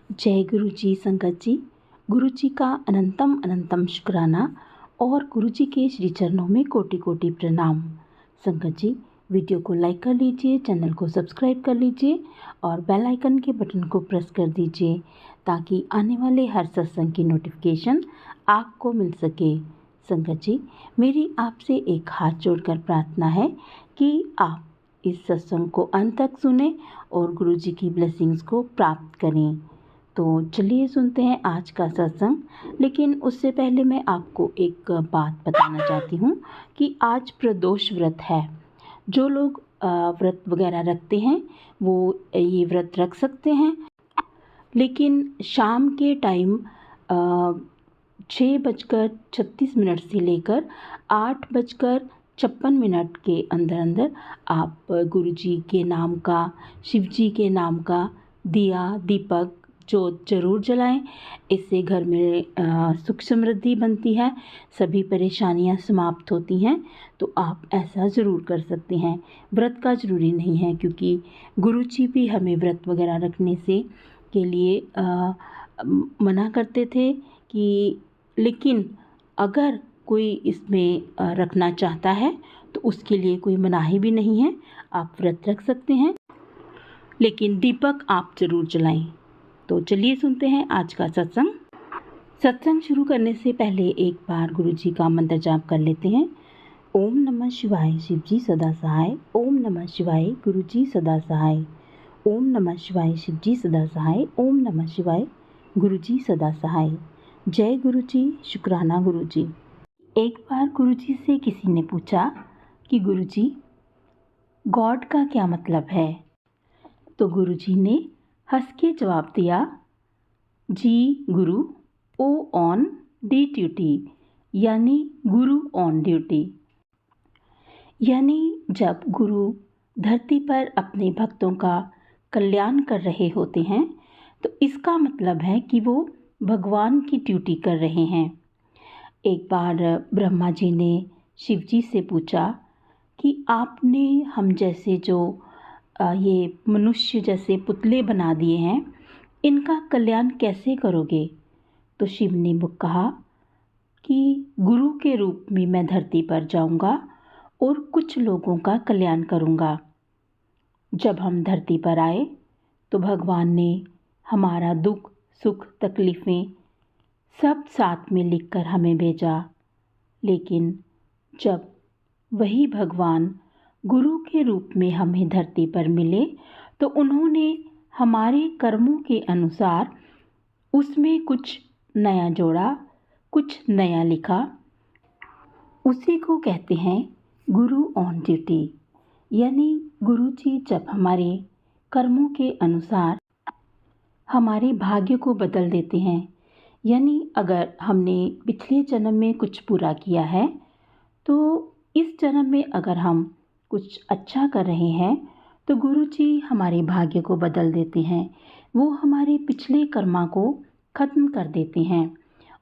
जय गुरु जी संगत जी। गुरु जी का अनंतम अनंतम शुक्राना और गुरु जी के श्री चरणों में कोटि कोटि प्रणाम। संगत जी, वीडियो को लाइक कर लीजिए, चैनल को सब्सक्राइब कर लीजिए और बेल आइकन के बटन को प्रेस कर दीजिए ताकि आने वाले हर सत्संग की नोटिफिकेशन आपको मिल सके। संगत जी, मेरी आपसे एक हाथ जोड़कर प्रार्थना है कि आप इस सत्संग को अंत तक सुने और गुरु जी की ब्लेसिंग्स को प्राप्त करें। तो चलिए सुनते हैं आज का सत्संग। लेकिन उससे पहले मैं आपको एक बात बताना चाहती हूँ कि आज प्रदोष व्रत है। जो लोग व्रत वगैरह रखते हैं वो ये व्रत रख सकते हैं, लेकिन शाम के टाइम 6:36 से लेकर 8:56 के अंदर अंदर आप गुरु जी के नाम का, शिव जी के नाम का दिया दीपक जोत जरूर जलाएं। इससे घर में सुख समृद्धि बनती है, सभी परेशानियां समाप्त होती हैं। तो आप ऐसा ज़रूर कर सकते हैं। व्रत का ज़रूरी नहीं है, क्योंकि गुरु जी भी हमें व्रत वगैरह रखने से के लिए मना करते थे कि, लेकिन अगर कोई इसमें रखना चाहता है तो उसके लिए कोई मनाही भी नहीं है, आप व्रत रख सकते हैं, लेकिन दीपक आप ज़रूर जलाएं। तो चलिए सुनते हैं आज का सत्संग। सत्संग शुरू करने से पहले एक बार गुरु जी का मंत्र जाप कर लेते हैं। ओम नमः शिवाय, शिव जी सदा सहाय। ओम नमः शिवाय, गुरु जी सदा सहाय। ओम नमः शिवाय, शिव जी सदा सहाय। ओम नमः शिवाय, गुरु जी सदा सहाय। जय गुरु जी, शुक्राना गुरु जी। एक बार गुरु जी से किसी ने पूछा कि गुरु जी, गॉड का क्या मतलब है? तो गुरु जी ने हंस के जवाब दिया, जी गुरु, ओ ऑन डी ड्यूटी, यानी गुरु ऑन ड्यूटी। यानी जब गुरु धरती पर अपने भक्तों का कल्याण कर रहे होते हैं तो इसका मतलब है कि वो भगवान की ड्यूटी कर रहे हैं। एक बार ब्रह्मा जी ने शिव जी से पूछा कि आपने हम जैसे जो ये मनुष्य जैसे पुतले बना दिए हैं, इनका कल्याण कैसे करोगे? तो शिव ने कहा कि गुरु के रूप में मैं धरती पर जाऊंगा और कुछ लोगों का कल्याण करूंगा। जब हम धरती पर आए तो भगवान ने हमारा दुख सुख तकलीफ़ें सब साथ में लिखकर हमें भेजा, लेकिन जब वही भगवान गुरु के रूप में हमें धरती पर मिले तो उन्होंने हमारे कर्मों के अनुसार उसमें कुछ नया जोड़ा, कुछ नया लिखा। उसी को कहते हैं गुरु ऑन ड्यूटी। यानी गुरु जी जब हमारे कर्मों के अनुसार हमारे भाग्य को बदल देते हैं। यानी अगर हमने पिछले जन्म में कुछ बुरा किया है तो इस जन्म में अगर हम कुछ अच्छा कर रहे हैं तो गुरु जी हमारे भाग्य को बदल देते हैं। वो हमारे पिछले कर्मा को ख़त्म कर देते हैं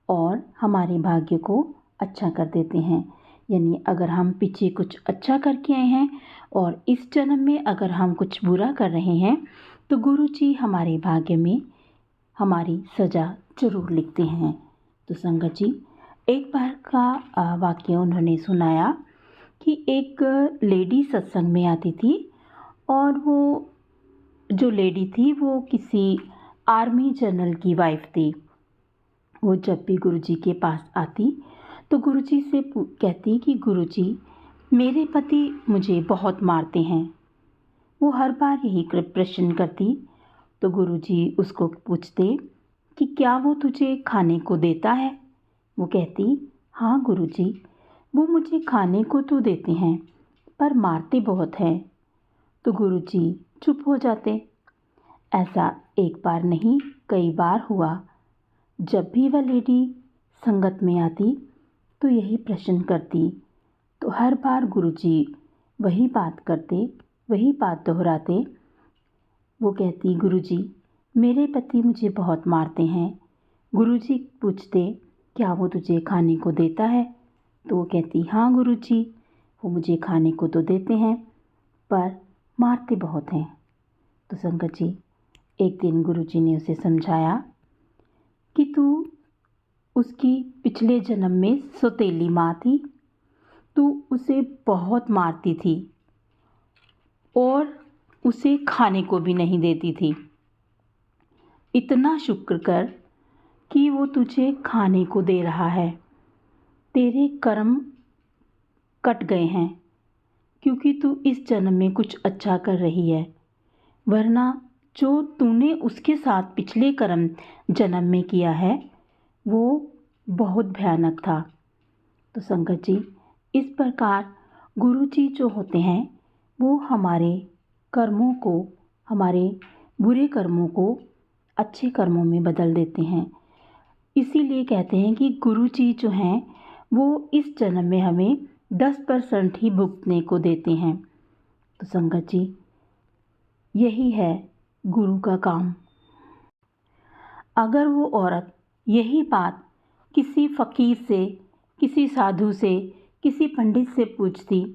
और हमारे भाग्य को अच्छा कर देते हैं। यानी अगर हम पीछे कुछ अच्छा करके आए हैं और इस जन्म में अगर हम कुछ बुरा कर रहे हैं तो गुरु जी हमारे भाग्य में हमारी सज़ा ज़रूर लिखते हैं। तो संगत जी, एक बार का वाक्य उन्होंने सुनाया कि एक लेडी सत्संग में आती थी और वो जो लेडी थी वो किसी आर्मी जनरल की वाइफ थी। वो जब भी गुरुजी के पास आती तो गुरुजी से कहती कि गुरुजी, मेरे पति मुझे बहुत मारते हैं। वो हर बार यही प्रश्न करती तो गुरुजी उसको पूछते कि क्या वो तुझे खाने को देता है? वो कहती, हाँ गुरुजी, वो मुझे खाने को तो देते हैं पर मारते बहुत हैं। तो गुरुजी चुप हो जाते। ऐसा एक बार नहीं कई बार हुआ। जब भी वह लेडी संगत में आती तो यही प्रश्न करती, तो हर बार गुरुजी वही बात करते, वही बात दोहराते। वो कहती, गुरुजी, मेरे पति मुझे बहुत मारते हैं। गुरुजी पूछते, क्या वो तुझे खाने को देता है? तो वो कहती, हाँ गुरुजी, वो मुझे खाने को तो देते हैं पर मारते बहुत हैं। तो संगत जी, एक दिन गुरुजी ने उसे समझाया कि तू उसकी पिछले जन्म में सौतेली माँ थी, तू उसे बहुत मारती थी और उसे खाने को भी नहीं देती थी। इतना शुक्र कर कि वो तुझे खाने को दे रहा है। तेरे कर्म कट गए हैं क्योंकि तू इस जन्म में कुछ अच्छा कर रही है, वरना जो तूने उसके साथ पिछले कर्म जन्म में किया है वो बहुत भयानक था। तो संगत जी, इस प्रकार गुरु जी जो होते हैं वो हमारे कर्मों को, हमारे बुरे कर्मों को अच्छे कर्मों में बदल देते हैं। इसीलिए कहते हैं कि गुरु जी जो हैं वो इस जन्म में हमें 10% ही भुगतने को देते हैं। तो संगत जी, यही है गुरु का काम। अगर वो औरत यही बात किसी फ़कीर से, किसी साधु से, किसी पंडित से पूछती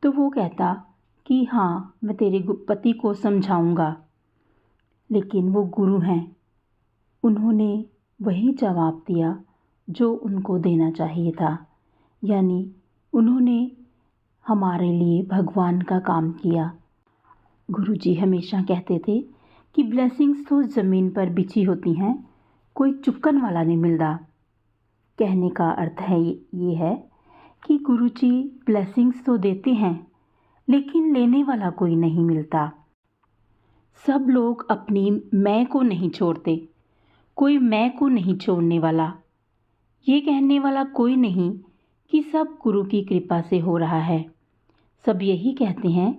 तो वो कहता कि हाँ, मैं तेरे पति को समझाऊंगा। लेकिन वो गुरु हैं, उन्होंने वही जवाब दिया जो उनको देना चाहिए था, यानी उन्होंने हमारे लिए भगवान का काम किया। गुरुजी हमेशा कहते थे कि ब्लेसिंग्स तो ज़मीन पर बिछी होती हैं, कोई चुपकन वाला नहीं मिलता। कहने का अर्थ है ये है कि गुरुजी ब्लेसिंग्स तो देते हैं लेकिन लेने वाला कोई नहीं मिलता। सब लोग अपनी मैं को नहीं छोड़ते, कोई मैं को नहीं छोड़ने वाला। ये कहने वाला कोई नहीं कि सब गुरु की कृपा से हो रहा है। सब यही कहते हैं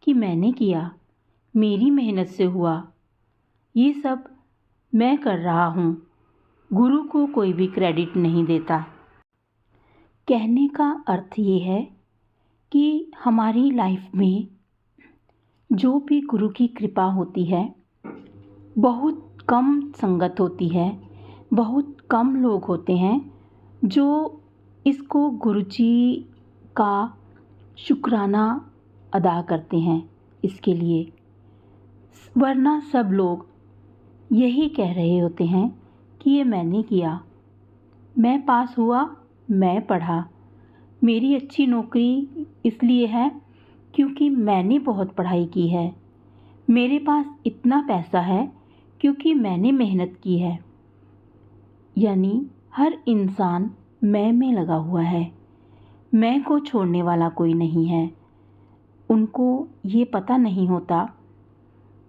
कि मैंने किया, मेरी मेहनत से हुआ, ये सब मैं कर रहा हूँ। गुरु को कोई भी क्रेडिट नहीं देता। कहने का अर्थ ये है कि हमारी लाइफ में जो भी गुरु की कृपा होती है, बहुत कम संगत होती है, बहुत कम लोग होते हैं जो इसको गुरुजी का शुक्राना अदा करते हैं इसके लिए। वरना सब लोग यही कह रहे होते हैं कि ये मैंने किया, मैं पास हुआ, मैं पढ़ा, मेरी अच्छी नौकरी इसलिए है क्योंकि मैंने बहुत पढ़ाई की है, मेरे पास इतना पैसा है क्योंकि मैंने मेहनत की है। यानी हर इंसान मैं में लगा हुआ है, मैं को छोड़ने वाला कोई नहीं है। उनको ये पता नहीं होता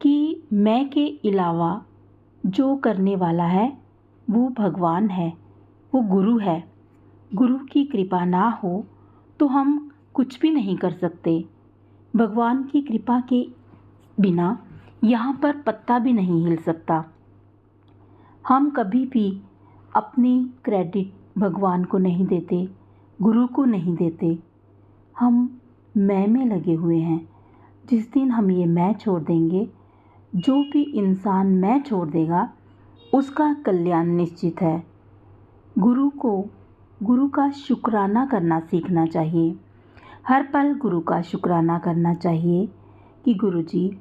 कि मैं के अलावा जो करने वाला है वो भगवान है, वो गुरु है। गुरु की कृपा ना हो तो हम कुछ भी नहीं कर सकते। भगवान की कृपा के बिना यहाँ पर पत्ता भी नहीं हिल सकता। हम कभी भी अपनी क्रेडिट भगवान को नहीं देते, गुरु को नहीं देते। हम मैं में लगे हुए हैं। जिस दिन हम ये मैं छोड़ देंगे, जो भी इंसान मैं छोड़ देगा उसका कल्याण निश्चित है। गुरु का शुक्राना करना सीखना चाहिए। हर पल गुरु का शुक्राना करना चाहिए कि गुरुजी,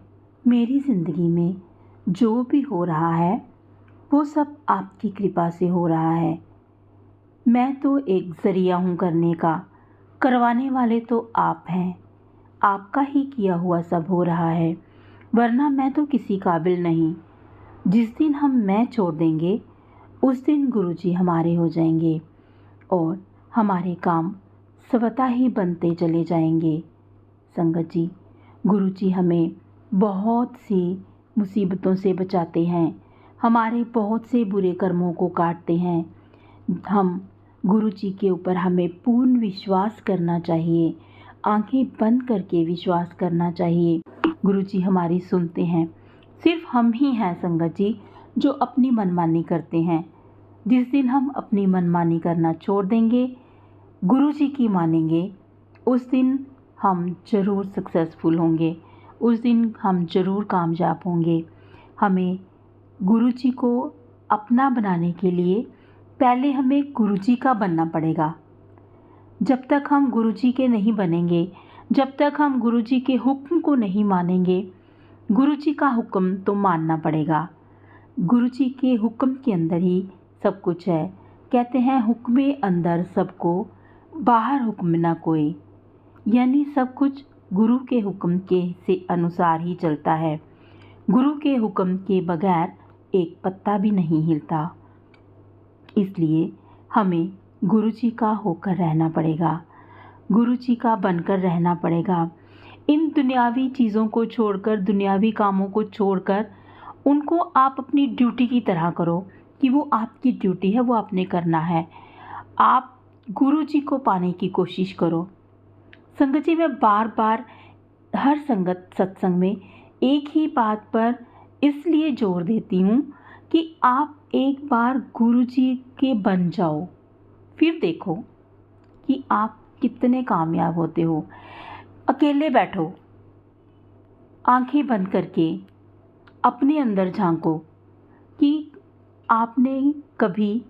मेरी ज़िंदगी में जो भी हो रहा है वो सब आपकी कृपा से हो रहा है। मैं तो एक ज़रिया हूँ करने का, करवाने वाले तो आप हैं। आपका ही किया हुआ सब हो रहा है, वरना मैं तो किसी काबिल नहीं। जिस दिन हम मैं छोड़ देंगे उस दिन गुरुजी हमारे हो जाएंगे और हमारे काम स्वतः ही बनते चले जाएंगे। संगत जी, गुरुजी हमें बहुत सी मुसीबतों से बचाते हैं, हमारे बहुत से बुरे कर्मों को काटते हैं। हम गुरुजी के ऊपर हमें पूर्ण विश्वास करना चाहिए, आंखें बंद करके विश्वास करना चाहिए। गुरुजी हमारी सुनते हैं। सिर्फ हम ही हैं संगत जी जो अपनी मनमानी करते हैं। जिस दिन हम अपनी मनमानी करना छोड़ देंगे, गुरुजी की मानेंगे, उस दिन हम ज़रूर सक्सेसफुल होंगे, उस दिन हम ज़रूर कामयाब होंगे। हमें गुरुजी को अपना बनाने के लिए पहले हमें गुरुजी का बनना पड़ेगा। जब तक हम गुरुजी के नहीं बनेंगे, जब तक हम गुरुजी के हुक्म को नहीं मानेंगे, गुरु जी का हुक्म तो मानना पड़ेगा। गुरु जी के हुक्म के अंदर ही सब कुछ है। कहते हैं हुक्मे अंदर सबको, बाहर हुक्म ना कोई। यानी सब कुछ गुरु के हुक्म के से अनुसार ही चलता है। गुरु के हुक्म के बगैर एक पत्ता भी नहीं हिलता। इसलिए हमें गुरु जी का होकर रहना पड़ेगा, गुरु जी का बनकर रहना पड़ेगा। इन दुनियावी चीज़ों को छोड़कर, दुनियावी कामों को छोड़कर उनको आप अपनी ड्यूटी की तरह करो कि वो आपकी ड्यूटी है, वो आपने करना है। आप गुरु जी को पाने की कोशिश करो। संगत जी, मैं बार बार हर सत्संग में एक ही बात पर इसलिए जोर देती हूँ कि आप एक बार गुरु जी के बन जाओ, फिर देखो कि आप कितने कामयाब होते हो। अकेले बैठो, आंखें बंद करके अपने अंदर झांको कि आपने कभी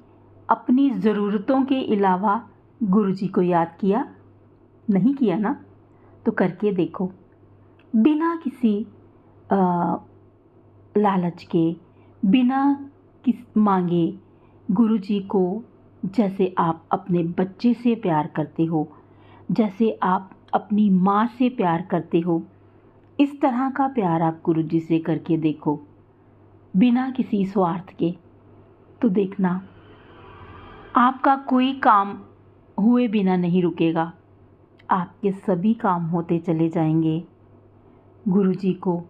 अपनी ज़रूरतों के अलावा गुरु जी को याद किया? नहीं किया ना? तो करके देखो, बिना किसी लालच के, बिना किस मांगे गुरु जी को जैसे आप अपने बच्चे से प्यार करते हो, जैसे आप अपनी माँ से प्यार करते हो, इस तरह का प्यार आप गुरु जी से करके देखो, बिना किसी स्वार्थ के। तो देखना आपका कोई काम हुए बिना नहीं रुकेगा, आपके सभी काम होते चले जाएंगे। गुरु जी को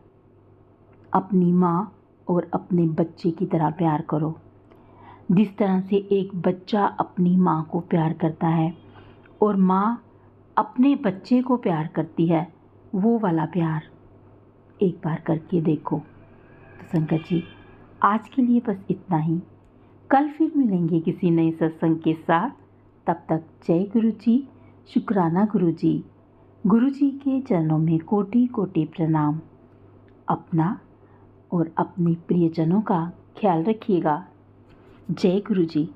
अपनी माँ और अपने बच्चे की तरह प्यार करो। जिस तरह से एक बच्चा अपनी माँ को प्यार करता है और माँ अपने बच्चे को प्यार करती है, वो वाला प्यार एक बार करके देखो। तो संगत जी, आज के लिए बस इतना ही। कल फिर मिलेंगे किसी नए सत्संग के साथ। तब तक जय गुरु जी, शुक्राना गुरु जी। गुरु जी के चरणों में कोटि कोटि प्रणाम। अपना और अपने प्रियजनों का ख्याल रखिएगा। जय गुरु जी।